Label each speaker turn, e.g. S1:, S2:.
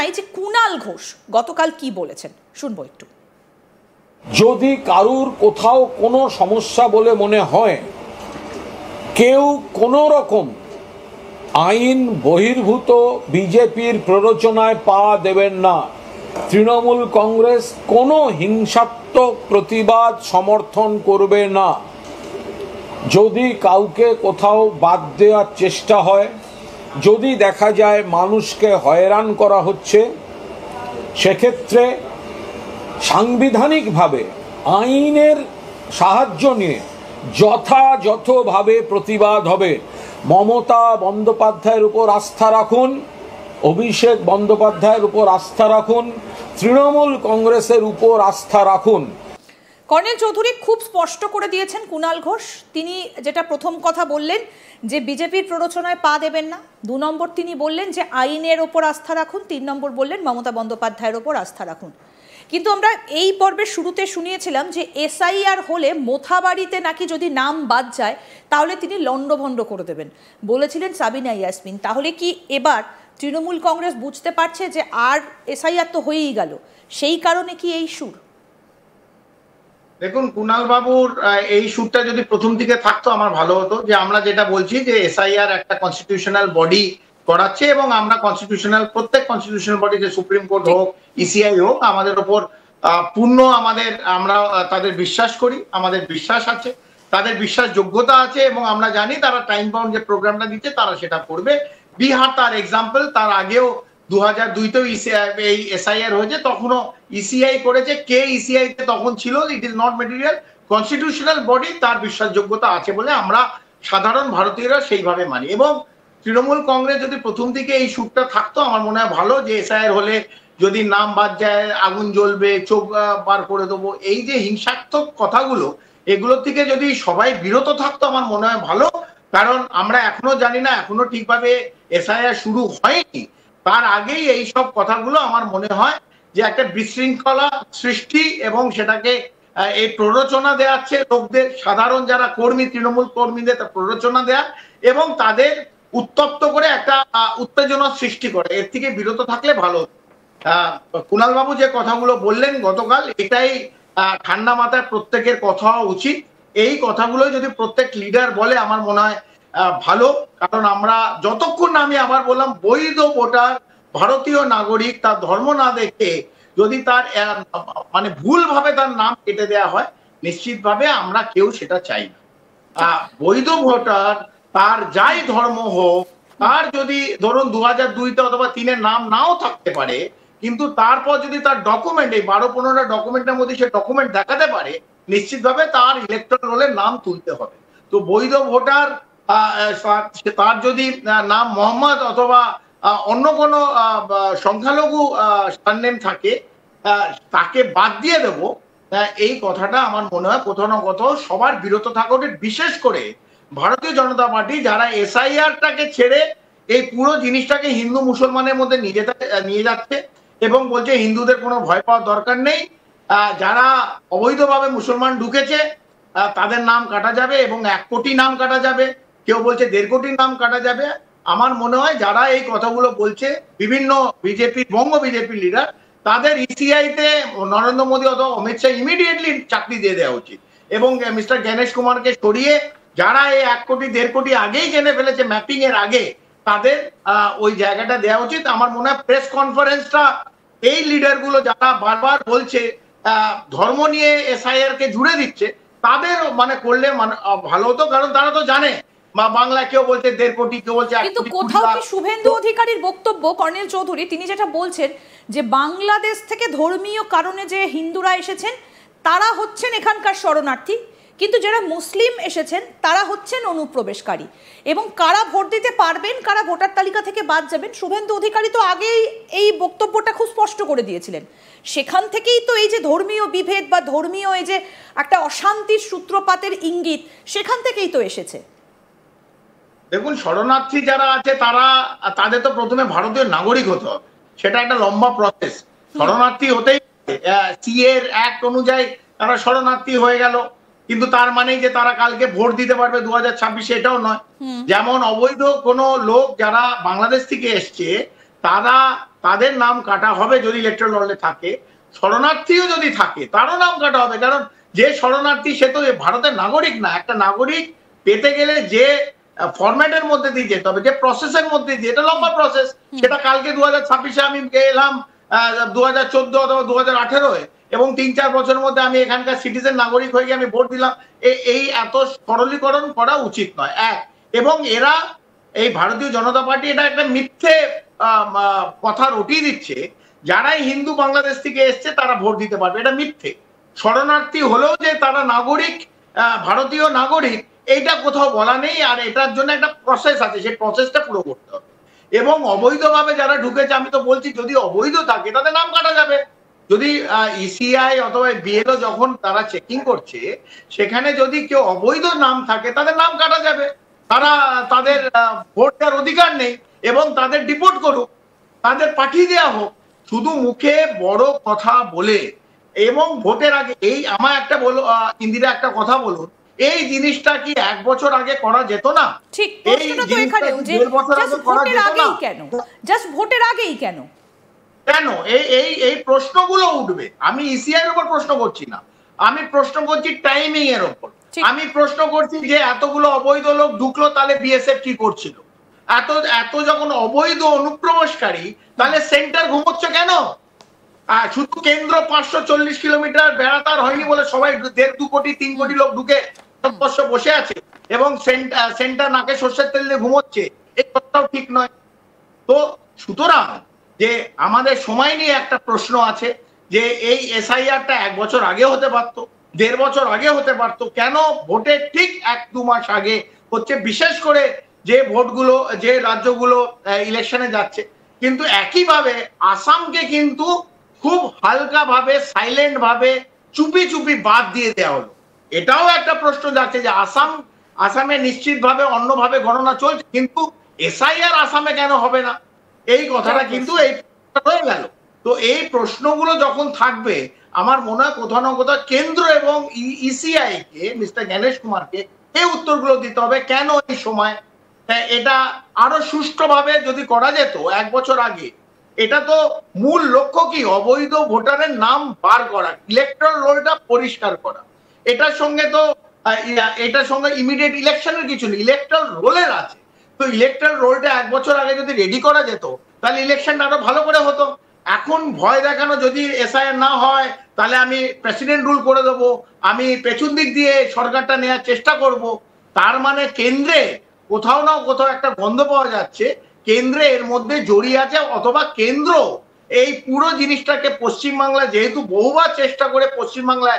S1: জানাই যে কুণাল ঘোষ গতকাল কি বলেছেন, শুনবো একটু।
S2: যদি কারুর কোথাও কোনো সমস্যা বলে মনে হয়, কেউ কোনো রকম আইন বহির্ভূত বিজেপির প্ররোচনায় পা দেবেন না। তৃণমূল কংগ্রেস কোনো হিংসাত্মক প্রতিবাদ সমর্থন করবে না। যদি কাউকে কোথাও বাদ দেওয়ার চেষ্টা হয়, যদি দেখা যায় মানুষকে হয়রান করা হচ্ছে, সেক্ষেত্রে সাংবিধানিকভাবে আইনের সাহায্য নিয়ে যথাযথভাবে প্রতিবাদ হবে। মমতা বন্দ্যোপাধ্যায়ের উপর আস্থা রাখুন, অভিষেক বন্দ্যোপাধ্যায়ের উপর আস্থা রাখুন, তৃণমূল কংগ্রেসের উপর আস্থা রাখুন।
S1: কর্নেল চৌধুরী খুব স্পষ্ট করে দিয়েছেন কুণাল ঘোষ। তিনি যেটা প্রথম কথা বললেন যে বিজেপির প্ররোচনায় পা দেবেন না, 2 নম্বর তিনি বললেন যে আইনের ওপর আস্থা রাখুন, 3 নম্বর বললেন মমতা বন্দ্যোপাধ্যায়ের ওপর আস্থা রাখুন। কিন্তু আমরা এই পর্বের শুরুতে শুনিয়েছিলাম যে এসআইআর হলে মোথাবাড়িতে নাকি যদি নাম বাদ যায় তাহলে তিনি লণ্ডভণ্ড করে দেবেন বলেছিলেন সাবিনা ইয়াসমিন। তাহলে কি এবার তৃণমূল কংগ্রেস বুঝতে পারছে যে আর এসআইআর তো হয়েই গেল, সেই কারণে কি এই সুর?
S3: দেখুন, কুণাল বাবুর এই সুরটা যদি প্রথম দিকে থাকতো আমার ভালো হতো, যে আমরা যেটা বলছি যে এসআইআর একটা কনস্টিটিউশনাল বডি করাচ্ছে এবং আমরা প্রত্যেক কনস্টিটিউশনাল বডি, যে সুপ্রিম কোর্ট হোক, ইসিআই হোক, আমাদের উপর পূর্ণ আমরা তাদের বিশ্বাস করি, আমাদের বিশ্বাস আছে, তাদের বিশ্বাসযোগ্যতা আছে এবং আমরা জানি তারা টাইম বাউন্ড যে প্রোগ্রামটা দিচ্ছে তারা সেটা করবে। বিহার তার এক্সাম্পল, তার আগেও 2002তেও এই এসআইআর হয়েছে, তখনও ইসিআই করেছে। কে ইসিআই তে তখন ছিল, it is not material, constitutional body, তার বিশ্বাসযোগ্যতা আছে বলে আমরা সাধারণ ভারতীয়রা সেইভাবে মানি। এবং তৃণমূল কংগ্রেস যদি প্রথম থেকে এই সুরটা থাকতো আমার মনে হয় ভালো, যে এসআইআর হলে যদি নাম বাদ যায় আগুন জ্বলবে, চোখ বার করে দেবো, এই যে হিংসাত্মক কথাগুলো, এগুলো থেকে যদি সবাই বিরত থাকতো আমার মনে হয় ভালো। কারণ আমরা এখনো জানি না, এখনো ঠিকভাবে এসআইআর শুরু হয়নি, তার আগেই এই সব কথাগুলো আমার মনে হয় যে একটা বিশৃঙ্খলা সৃষ্টি এবং সেটাকে এই প্ররোচনা দেওয়াচ্ছে লোকদের, সাধারণ যারা কর্মী, তৃণমূল কর্মীদের প্ররোচনা দেয়া এবং তাদের উত্তপ্ত করে একটা উত্তেজনা সৃষ্টি করে। এর থেকে বিরত থাকলে ভালো। কুণাল বাবু যে কথাগুলো বললেন গতকাল, এটাই ঠান্ডা মাথায় প্রত্যেকের কথা উচিত। এই কথাগুলো যদি প্রত্যেক লিডার বলে আমার মনে হয় ভালো। কারণ আমরা যতক্ষণ না, আমি আবার বললাম, বৈধ ভোটার ভারতীয় নাগরিক তার ধর্ম না দেখে যদি তার মানে ভুলভাবে তার নাম কেটে দেওয়া হয়, নিশ্চিতভাবে আমরা কেউ সেটা চাই না। বৈধ ভোটার তার যাই ধর্ম হোক, তার যদি ধরুন 2002তে অথবা 3-এর নাম নাও থাকতে পারে, কিন্তু তারপর যদি তার ডকুমেন্ট, এই 12-15টা ডকুমেন্টের মধ্যে সে ডকুমেন্ট দেখাতে পারে, নিশ্চিতভাবে তার ইলেকট্রাল রোলে নাম তুলতে হবে। তো বৈধ ভোটার তার যদি নাম মোহাম্মদ অথবা অন্য কোনো সংখ্যালঘু সারনেম থাকে, তাকে বাদ দিয়ে দেবো, এই কথাটা আমার মনে হয় কোথাও না কোথাও সবার বিরত থাকা উচিত। বিশেষ করে ভারতীয় জনতা পার্টি, যারা এসআইআরটাকে ছেড়ে এই পুরো জিনিসটাকে হিন্দু মুসলমানের মধ্যে নিয়ে যাচ্ছে এবং বলছে হিন্দুদের কোনো ভয় পাওয়ার দরকার নেই, যারা অবৈধভাবে মুসলমান ঢুকেছে তাদের নাম কাটা যাবে এবং 1 কোটি নাম কাটা যাবে, কেউ বলছে 1.5 কোটির নাম কাটা যাবে। আমার মনে হয় যারা এই কথাগুলো বলছে, বিভিন্ন বঙ্গ বিজেপি লিডার, তাদের ইসিআই তে নরেন্দ্র মোদী অথবা অমিত শাহ ইমিডিয়েটলি চাকরি দিয়ে দেওয়া উচিত এবং মিস্টার গণেশ কুমারকে সরিয়ে, যারা এই 1 কোটি 1.5 কোটি আগেই জেনে ফেলেছে ম্যাপিং এর আগে, তাদের ওই জায়গাটা দেওয়া উচিত। আমার মনে হয় প্রেস কনফারেন্সটা এই লিডার গুলো যারা বারবার বলছে ধর্ম নিয়ে এসআইআর কে জুড়ে দিচ্ছে, তাদের মানে করলে ভালো হতো। কারণ তারা তো জানে বাংলা কেউ বলছে 1.5 কোটি, কেউ বলছে 1
S1: কিন্তু
S3: কোটি।
S1: কোথাও কি শুভেন্দু অধিকারীর বক্তব্য, কর্নেল চৌধুরী, তিনি যেটা বলছেন যে বাংলাদেশ থেকে ধর্মীয় কারণে যে হিন্দুরা এসেছেন তারা হচ্ছেন এখানকার শরণার্থী, কিন্তু যারা মুসলিম এসেছেন তারা হচ্ছেন অনুপ্রবেশকারী, এবং কারা ভোট দিতে পারবেন, কারা ভোটার তালিকা থেকে বাদ যাবেন, শুভেন্দু অধিকারী তো আগেই এই বক্তব্যটা খুব স্পষ্ট করে দিয়েছিলেন। সেখান থেকেই তো এই যে ধর্মীয় বিভেদ বা ধর্মীয় এই যে একটা অশান্তির সূত্রপাতের ইঙ্গিত, সেখান থেকেই তো এসেছে।
S3: দেখুন, শরণার্থী যারা আছে তাদের তো প্রথমে ভারতীয় নাগরিক হতে হবে, সেটা একটা লম্বা প্রসেস। শরণার্থী হতেই সিএর অ্যাক্ট অনুযায়ী তারা শরণার্থী হয়ে গেল, কিন্তু তার মানে যে তারা কালকে ভোট দিতে পারবে 2026-এ, এটাও নয়। যেমন অবৈধ কোনো লোক যারা বাংলাদেশ থেকে এসছে, তারা তাদের নাম কাটা হবে যদি ইলেকট্রাল রোলে থাকে। শরণার্থীও যদি থাকে তারও নাম কাটা হবে, কারণ যে শরণার্থী সে তো ভারতের নাগরিক না। একটা নাগরিক পেতে গেলে যে ফরম্যাটের মধ্যে দিয়ে যেতে হবে, যে প্রসেসের মধ্যে দিয়ে, এটা লম্বা প্রসেস। সেটা কালকে 2026-এ আমি এলাম, 2014 অথবা 2018-এ, এবং 3-4 বছরের মধ্যে আমি এখানকার সিটিজেন নাগরিক হয়ে গিয়ে আমি ভোট দিলাম। এই এত সরলীকরণ করা উচিত নয়। এবং এরা এই ভারতীয় জনতা পার্টি এটা একটা মিথ্যে কথা রটিয়ে দিচ্ছে, যারাই হিন্দু বাংলাদেশ থেকে এসছে তারা ভোট দিতে পারবে, এটা মিথ্যে। শরণার্থী হলেও যে তারা নাগরিক, ভারতীয় নাগরিক, এইটা কোথাও বলা নেই। আর এটার জন্য একটা প্রসেস আছে, সেই প্রসেসটা পুরো করতে হবে। এবং অবৈধভাবে যারা ঢুকেছে, আমি তো বলছি যদি অবৈধ থাকে তাদের নাম কাটা যাবে। যদি ইসিআই অথবা বিএলও যখন তারা চেকিং করছে, সেখানে যদি কেউ অবৈধ নাম থাকে তাদের নাম কাটা যাবে। তাদের ভোট দেওয়ার অধিকার নেই, এবং তাদের ডিপোর্ট করুক, তাদের পাঠিয়ে দেওয়া হোক। শুধু মুখে বড় কথা বলে এবং ভোটের আগে আমার একটা ইন্দিরা একটা কথা বলুন, এই জিনিসটা কি 1 বছর আগে করা যেত না?
S1: ঠিক, প্রশ্নটা তো এখানেও যে জাস্ট ভোটের আগেই কেন, জাস্ট ভোটের আগেই কেন
S3: এই প্রশ্নগুলো উঠবে। আমি ইসিআই এর উপর প্রশ্ন করছি না, আমি প্রশ্ন করছি টাইমিং এর উপর। আমি প্রশ্ন করছি যে এতগুলো অবৈধ লোক ঢুকলো, তাহলে বিএসএফ কি করছিল? এত যখন অবৈধ অনুপ্রবেশকারী, তাহলে সেন্টার ঘুমোচ্ছে কেন? শুধু কেন্দ্র 540 কিলোমিটার বেড়াতার হয়নি বলে সবাই 1.5-2 কোটি 3 কোটি লোক ঢুকে বসে আছে, এবং সেন্টার নাকে সর্ষের তেল দিয়ে ঘুমোচ্ছে, এই কথাটাও ঠিক নয়। তো সুতরাং যে আমাদের সময় নিয়ে একটা প্রশ্ন আছে, যে এই এসআইআরটা 1 বছর আগে হতে পারতো, 1.5 বছর আগে হতে পারতো, কেন ভোটের ঠিক 1-2 মাস আগে হচ্ছে? বিশেষ করে যে ভোটগুলো, যে রাজ্যগুলো ইলেকশনে যাচ্ছে। কিন্তু একইভাবে আসামকে কিন্তু খুব হালকা ভাবে, সাইলেন্ট ভাবে, চুপি চুপি বাদ দিয়ে দেওয়া হলো। এটাও একটা প্রশ্ন যাচ্ছে যে আসামে নিশ্চিতভাবে অন্যভাবে গণনা চলছে, কিন্তু এসআইআর আসামে কেন হবে না? এই কথাটা কিন্তু এই হয়ে গেল। তো এই প্রশ্নগুলো যখন থাকবে, আমার মনে হয় কোথাও না কোথাও কেন্দ্র এবং ইসিআই কে, মিস্টার জ্ঞানেশ কুমারকে এই উত্তরগুলো দিতে হবে। কেন এই সময়? এটা আরো সুষ্ঠুভাবে যদি করা যেত 1 বছর আগে। এটা তো মূল লক্ষ্য কি? অবৈধ ভোটারের নাম বার করা, ইলেকট্রাল রোলটা পরিষ্কার করা। এটার সঙ্গে ইমিডিয়েট ইলেকশনের কিছু নেই, ইলেকট্রাল রোলের আছে। তো ইলেকট্রাল রোলটা 1 বছর আগে যদি রেডি করা যেত, তাহলে ইলেকশনটা আরো ভালো করে হতো। এখন ভয় দেখানো, যদি এসআইআর না হয় তাহলে আমি প্রেসিডেন্ট রুল করে দেবো, আমি পেছন দিক দিয়ে সরকারটা নেওয়ার চেষ্টা করব, তার মানে কেন্দ্রে কোথাও না কোথাও একটা গন্ধ পাওয়া যাচ্ছে, কেন্দ্রে এর মধ্যে জড়িয়ে আছে। অথবা কেন্দ্র এই পুরো জিনিসটাকে পশ্চিমবাংলা, যেহেতু বহুবার চেষ্টা করে পশ্চিমবাংলায়